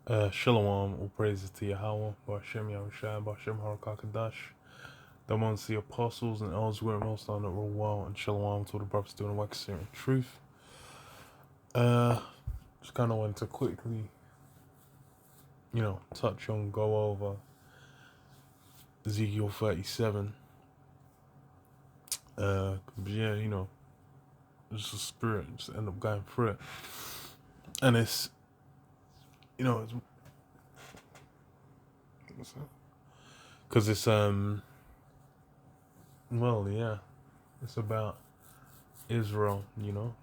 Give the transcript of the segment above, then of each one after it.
Shalom, all praises to Yahweh, Ba'ashem Yahushua, Ba'ashem Harakakadash. Amongst the apostles and elsewhere, most on it were well, and Shalom to the brothers doing the wax in truth. Just kind of want to quickly, touch on, go over Ezekiel 37. Yeah, just the spirit, just end up going through it. And it's, it's, because it's, well, yeah, it's about Israel,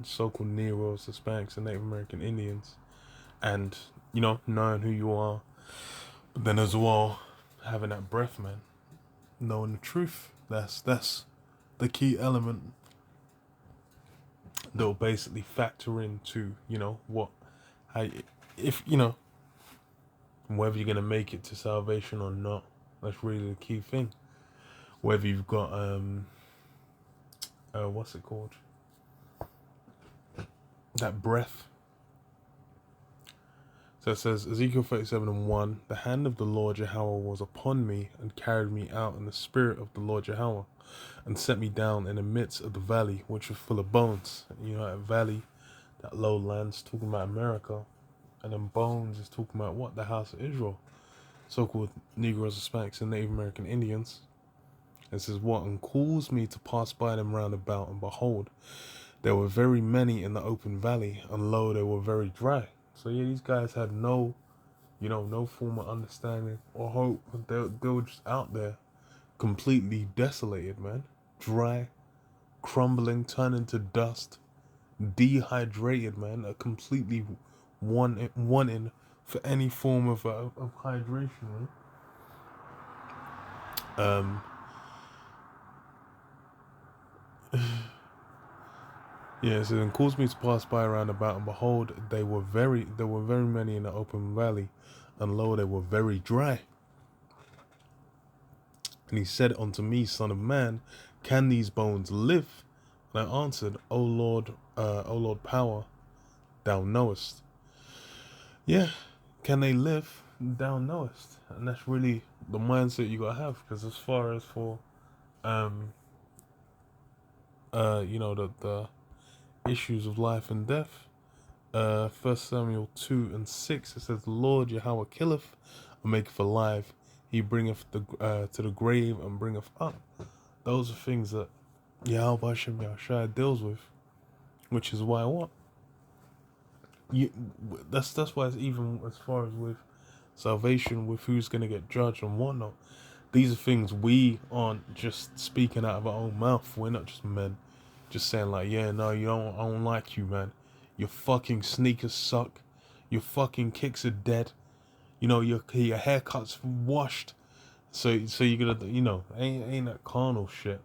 so-called Negroes, Hispanics, and Native American Indians, and knowing who you are, but then as well having that breath, man, knowing the truth. That's the key element that will basically factor into what, how, if whether you're gonna make it to salvation or not. That's really the key thing. Whether you've got what's it called? That breath. So it says, Ezekiel 37:1, the hand of the Lord Yahweh was upon me and carried me out in the spirit of the Lord Yahweh and set me down in the midst of the valley, which was full of bones. That valley, that lowlands, talking about America, and then bones is talking about what? The house of Israel, so-called Negroes, Hispanics, and Native American Indians. It says what? And caused me to pass by them round about, and behold, there were very many in the open valley, and lo, they were very dry. So yeah, these guys had no form of understanding or hope. They were just out there, completely desolated, man. Dry, crumbling, turning to dust, dehydrated, man. Completely wanting for any form of hydration, man. Yeah, so then caused me to pass by round about, and behold, there were very many in the open valley, and lo, they were very dry. And he said unto me, Son of man, can these bones live? And I answered, O Lord power, thou knowest. Yeah, can they live? Thou knowest. And that's really the mindset you gotta have, because as far as for the issues of life and death, 1 Samuel 2:6, it says, the Lord Yahweh killeth and maketh alive, he bringeth to the grave and bringeth up. Those are things that Yahweh Hashem Yahushua deals with, which is why what? That's why it's even as far as with salvation, with who's gonna get judged and whatnot. These are things we aren't just speaking out of our own mouth. We're not just men, just saying like, yeah, no, I don't like you, man. Your fucking sneakers suck. Your fucking kicks are dead. Your haircut's washed. So you're gonna, ain't that carnal shit.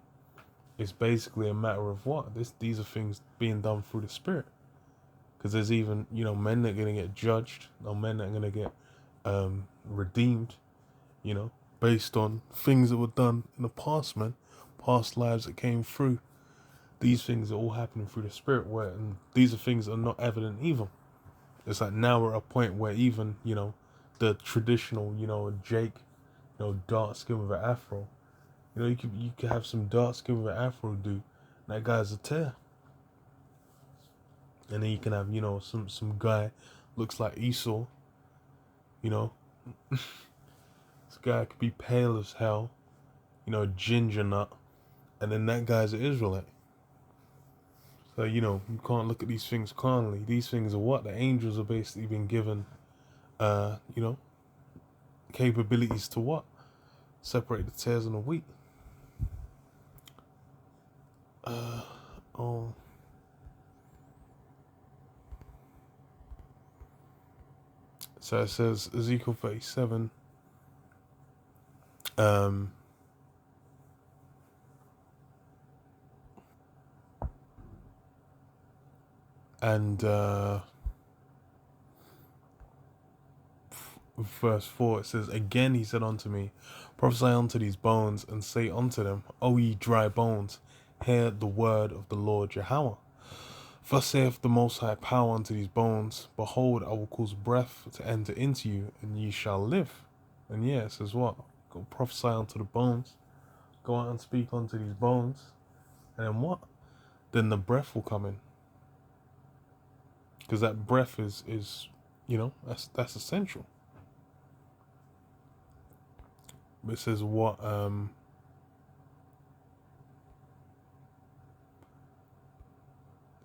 It's basically a matter of what? These are things being done through the spirit. Because there's even, men that are going to get judged, or men that are going to get redeemed, based on things that were done in the past, man. Past lives that came through. These things are all happening through the spirit, and these are things that are not evident either. It's like now we're at a point where even, the traditional, Jake, dark skin with an afro. You could have some dark skin with an afro dude. That guy's a tear. And then you can have, some guy looks like Esau, This guy could be pale as hell, ginger nut, and then that guy's an Israelite. So, you can't look at these things carnally. These things are what? The angels are basically been given, capabilities to what? Separate the tares and the wheat. So it says, Ezekiel 37, and verse 4, it says, again he said unto me, prophesy unto these bones, and say unto them, O ye dry bones, hear the word of the Lord Yahweh. Thus saith the Most High Power unto these bones, behold, I will cause breath to enter into you, and ye shall live. And yeah, it says what? Go prophesy unto the bones, go out and speak unto these bones, and then what? Then the breath will come in. Because that breath is that's essential. But it says what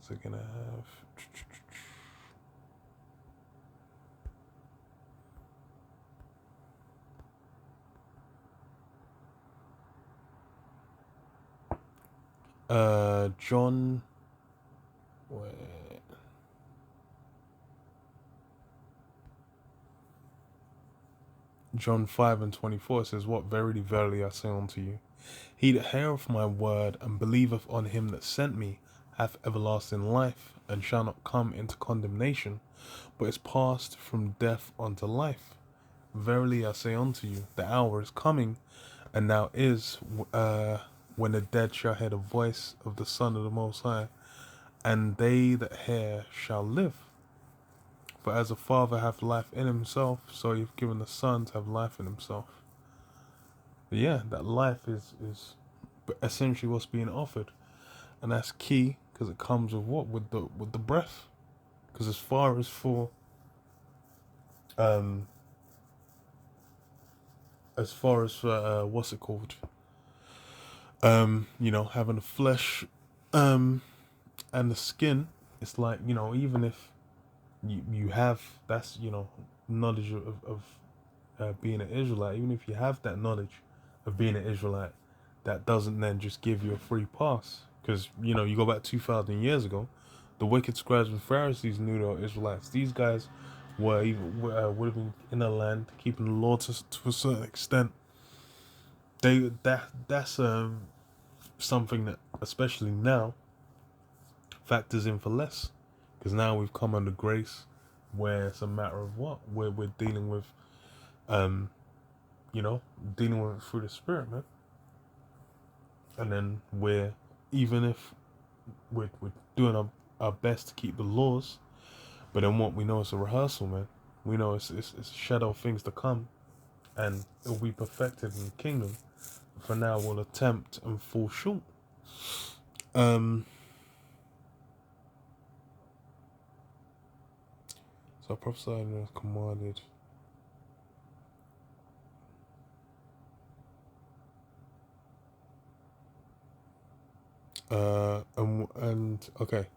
is it gonna have? John, wait. John 5:24 says, what? Verily, verily, I say unto you, he that heareth my word and believeth on him that sent me hath everlasting life, and shall not come into condemnation, but is passed from death unto life. Verily I say unto you, the hour is coming, and now is, when the dead shall hear the voice of the Son of the Most High, and they that hear shall live. For as the Father hath life in himself, so he hath given the Son to have life in himself. But yeah, that life is essentially what's being offered, and that's key because it comes with what? With the breath. Because as far as for what's it called? Having the flesh, and the skin, it's like, even if you have that's knowledge of being an Israelite, even if you have that knowledge of being an Israelite, that doesn't then just give you a free pass. Because you go back 2,000 years ago, the wicked scribes and Pharisees knew they were Israelites. These guys would have been in the land keeping the law to a certain extent. That's something that especially now factors in for less, because now we've come under grace, where it's a matter of what we're dealing with, dealing with it through the Spirit, man. And then even if we're doing our best to keep the laws, but then what, we know it's a rehearsal, man. We know it's a shadow of things to come, and it'll be perfected in the kingdom. For now, we'll attempt and fall short. So I prophesied and was commanded. And okay.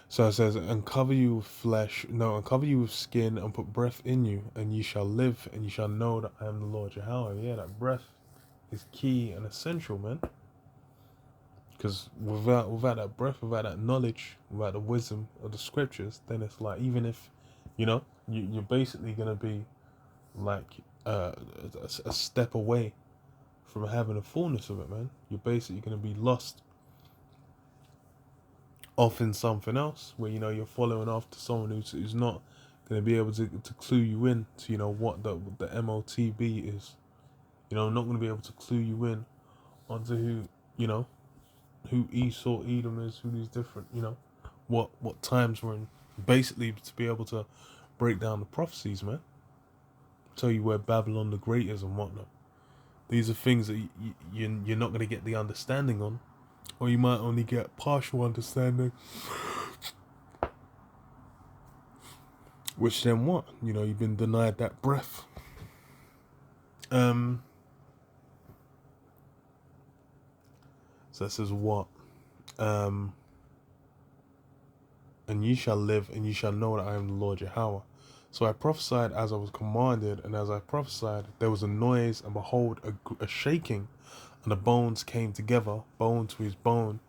So it says, and cover you with flesh, no, and cover you with skin, and put breath in you, and ye shall live, and ye shall know that I am the Lord Yahweh. Yeah, that breath is key and essential, man. Because without that breath, without that knowledge, without the wisdom of the scriptures, then it's like, even if, you're basically going to be like a step away from having the fullness of it, man. You're basically going to be lost off in something else, where you're following after someone who's not going to be able to clue you in to what the MOTB is. Not going to be able to clue you in onto who Esau, Edom is, who these different what times we're in, basically to be able to break down the prophecies, man. Tell you where Babylon the Great is and whatnot. These are things that you're not going to get the understanding on, or you might only get partial understanding. Which then what? You've been denied that breath. So it says what? And ye shall live, and ye shall know that I am the Lord Yahweh. So I prophesied as I was commanded, and as I prophesied, there was a noise, and behold, a shaking, and the bones came together, bone to his bone.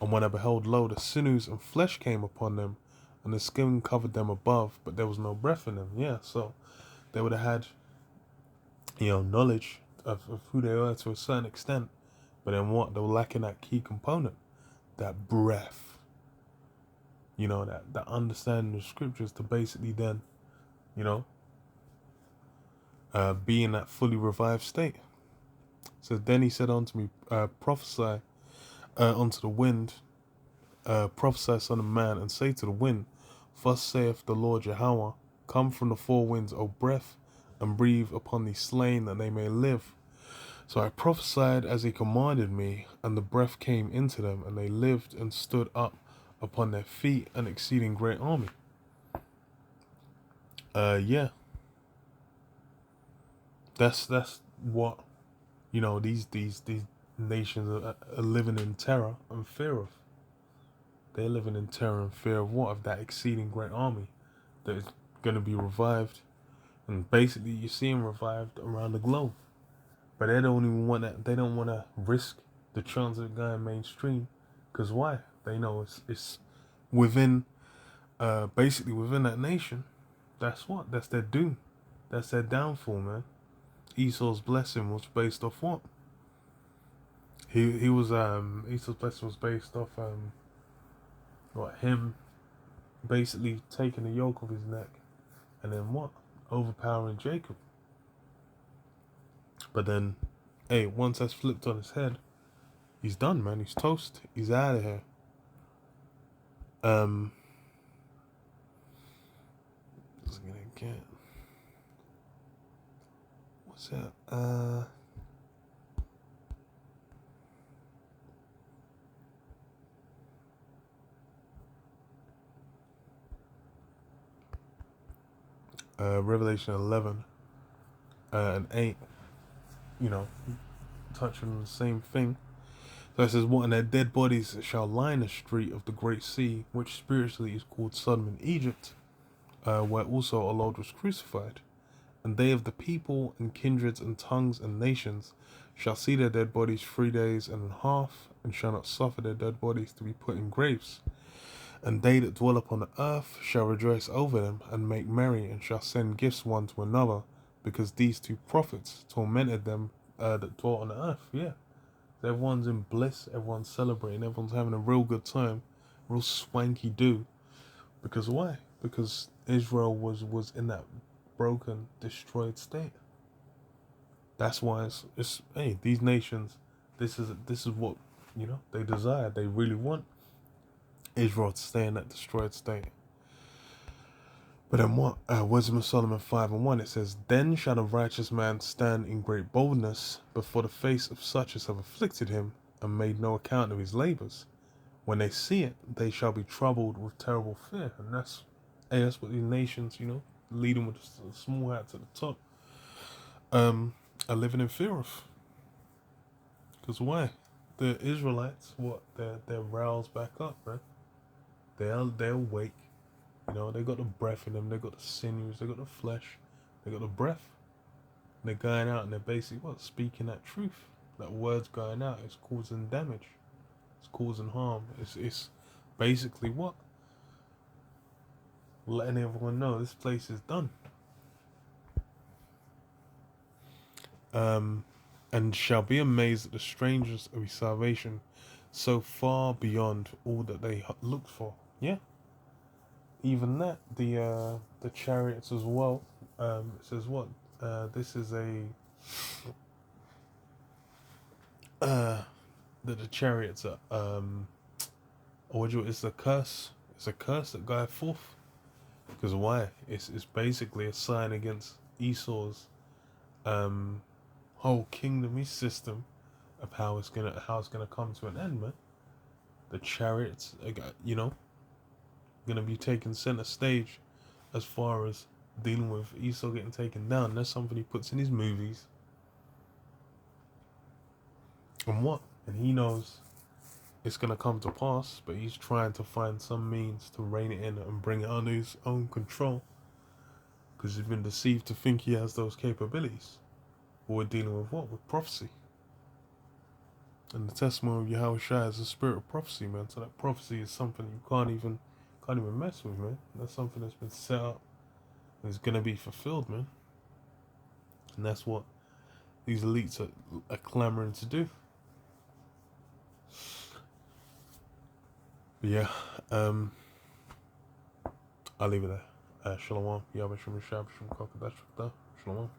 And when I beheld, lo, the sinews and flesh came upon them, and the skin covered them above, but there was no breath in them. Yeah, so they would have had, knowledge of who they were to a certain extent, but then what? They were lacking that key component, that breath. That understanding of scriptures to basically then, be in that fully revived state. So then he said unto me, prophesy unto the wind, prophesy, son of man, and say to the wind, thus saith the Lord Yahweh, come from the four winds, O breath, and breathe upon the slain, that they may live. So I prophesied as he commanded me, and the breath came into them, and they lived and stood up upon their feet, an exceeding great army. Yeah. That's what, these nations are living in terror and fear of. They're living in terror and fear of what? Of that exceeding great army that is going to be revived. And basically, you see them revived around the globe. But they don't even want that. They don't want to risk the chance of going mainstream. Because why? They know it's within, basically within that nation. That's what? That's their doom. That's their downfall, man. Esau's blessing was based off what? Esau's blessing was based off him basically taking the yoke of his neck, and then what? Overpowering Jacob. But then, hey, once that's flipped on his head, he's done, man. He's toast. He's out of here. What's gonna get? What's that? Revelation 11 and 8, touching on the same thing. So it says, what? And their dead bodies shall line the street of the great sea, which spiritually is called Sodom and Egypt, where also our Lord was crucified. And they of the people and kindreds and tongues and nations shall see their dead bodies 3 days and a half, and shall not suffer their dead bodies to be put in graves. And they that dwell upon the earth shall rejoice over them, and make merry, and shall send gifts one to another, because these two prophets tormented them that dwell on the earth. Yeah. Everyone's in bliss, everyone's celebrating, everyone's having a real good time, real swanky do. Because why? Because Israel was in that broken, destroyed state. That's why it's hey, these nations, this is what, they desire. They really want Israel to stay in that destroyed state. But then what? Wisdom of Solomon 5:1, it says, then shall the righteous man stand in great boldness before the face of such as have afflicted him, and made no account of his labors. When they see it, they shall be troubled with terrible fear. And that's what these nations, leading with a small hat to the top, are living in fear of. Because why? The Israelites, what? They're roused back up, man. They're awake. They got the breath in them. They got the sinews. They got the flesh. They got the breath. And they're going out and they're basically what? Speaking that truth. That word's going out. It's causing damage. It's causing harm. It's basically what? Letting everyone know this place is done. And shall be amazed at the strangeness of his salvation, so far beyond all that they looked for. Yeah. Even that, the chariots as well. It says what? This is that the chariots are it's a curse. It's a curse that goeth forth. Because why? It's basically a sign against Esau's whole kingdom, his system of how it's gonna come to an end, man. The chariots are, gonna be taking center stage as far as dealing with Esau getting taken down. That's something he puts in his movies. And what? And he knows it's gonna come to pass, but he's trying to find some means to rein it in and bring it under his own control. Because he's been deceived to think he has those capabilities. But we're dealing with what? With prophecy. And the testimony of Yahushua is the spirit of prophecy, man. So that prophecy is something you can't even mess with, man. That's something that's been set up and is gonna be fulfilled, man. And that's what these elites are clamoring to do. But yeah, I'll leave it there. Shalom. Yahweh Shem Rashab Shem Kakadash. Shalom.